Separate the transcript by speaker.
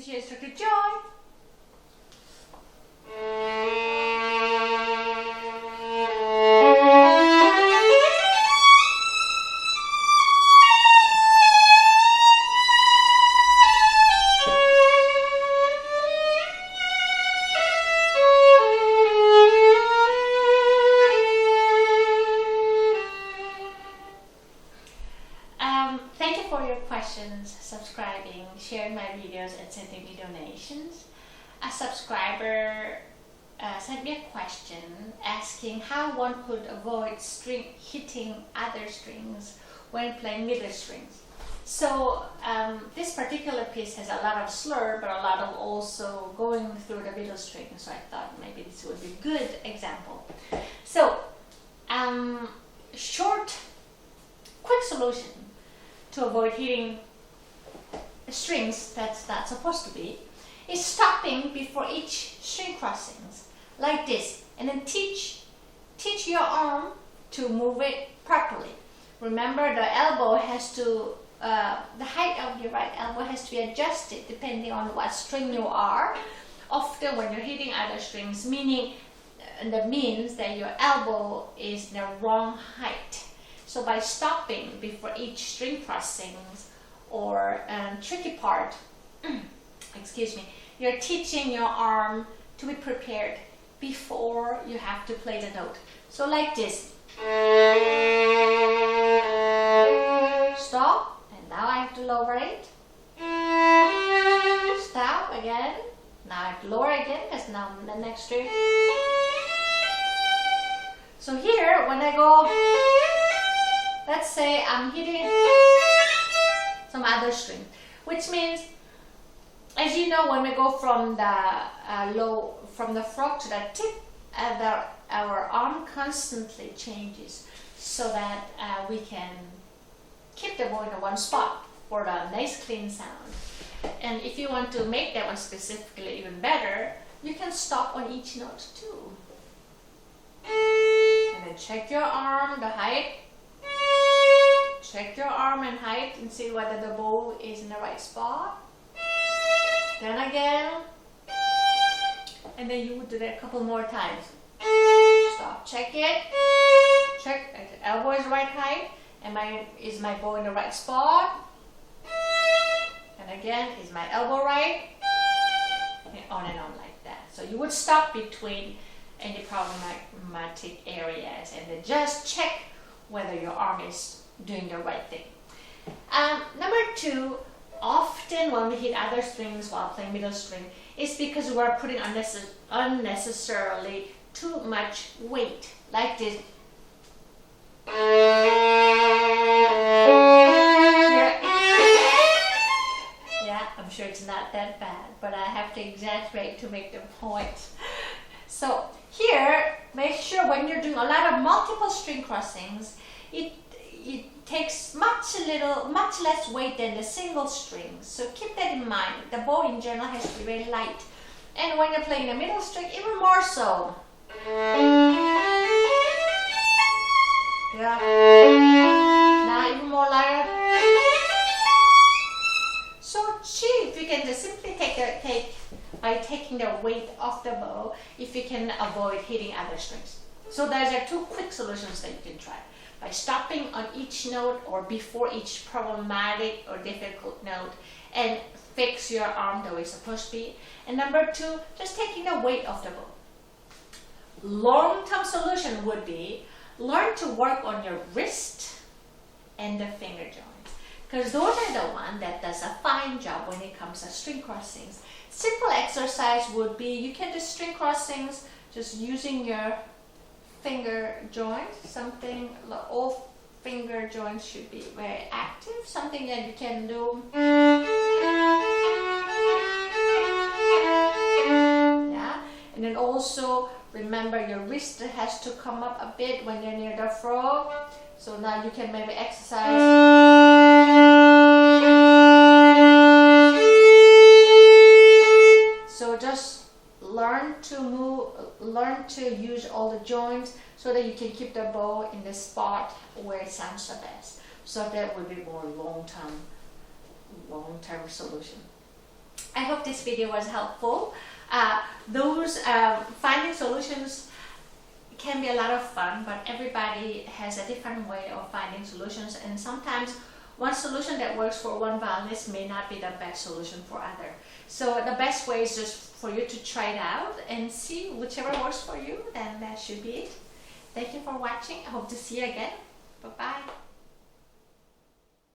Speaker 1: teacher instructor Joy. Thank you for your questions, subscribing, sharing my videos, and sending me donations. A subscriber sent me a question asking how one could avoid hitting other strings when playing middle strings. So this particular piece has a lot of slur, but a lot of also going through the middle string. So I thought maybe this would be a good example. So quick solution to avoid hitting strings that's not supposed to be is stopping before each string crossings like this, and then teach your arm to move it properly. Remember, the elbow has to the height of your right elbow has to be adjusted depending on what string you are. Often when you're hitting other strings, that means that your elbow is the wrong height. So by stopping before each string crossings or tricky part, excuse me, you're teaching your arm to be prepared before you have to play the note. So like this. Stop, and now I have to lower it. Stop again. Now I have to lower again because now I'm the next string. So here, when I go, let's say I'm hitting some other string, which means, as you know, when we go from the frog to the tip, our arm constantly changes so that we can keep the bow in one spot for the nice clean sound. And if you want to make that one specifically even better, you can stop on each note too. And then check your arm, the height. Check your arm and height and see whether the bow is in the right spot. Then again. And then you would do that a couple more times. Stop, check it. Check the elbow is the right height. Is my bow in the right spot? And again, is my elbow right? And on like that. So you would stop between any problematic areas and then just check whether your arm is doing the right thing. Number two, often when we hit other strings while playing middle string, it's because we're putting unnecessarily too much weight, like this. Yeah, I'm sure it's not that bad, but I have to exaggerate to make the point. So here, make sure when you're doing a lot of multiple string crossings, it takes much less weight than the single strings. So keep that in mind. The bow in general has to be very light. And when you're playing the middle string, even more so. Yeah. Now even more lighter. So if you can just simply by taking the weight off the bow, if you can avoid hitting other strings. So those are two quick solutions that you can try. By stopping on each note or before each problematic or difficult note and fix your arm the way it's supposed to be. And number two, just taking the weight off the bow. Long-term solution would be learn to work on your wrist and the finger joints, because those are the one that does a fine job when it comes to string crossings. Simple exercise would be you can do string crossings just using your finger joints. All finger joints should be very active. Something that you can do. Yeah, and then also remember your wrist has to come up a bit when you're near the frog. So now you can maybe exercise. So just learn to use all the joints so that you can keep the bow in the spot where it sounds the best. So that would be more long-term solution. I hope this video was helpful. Those finding solutions can be a lot of fun, but everybody has a different way of finding solutions, and sometimes one solution that works for one violinist may not be the best solution for other. So the best way is just for you to try it out and see whichever works for you, and that should be it. Thank you for watching. I hope to see you again. Bye-bye.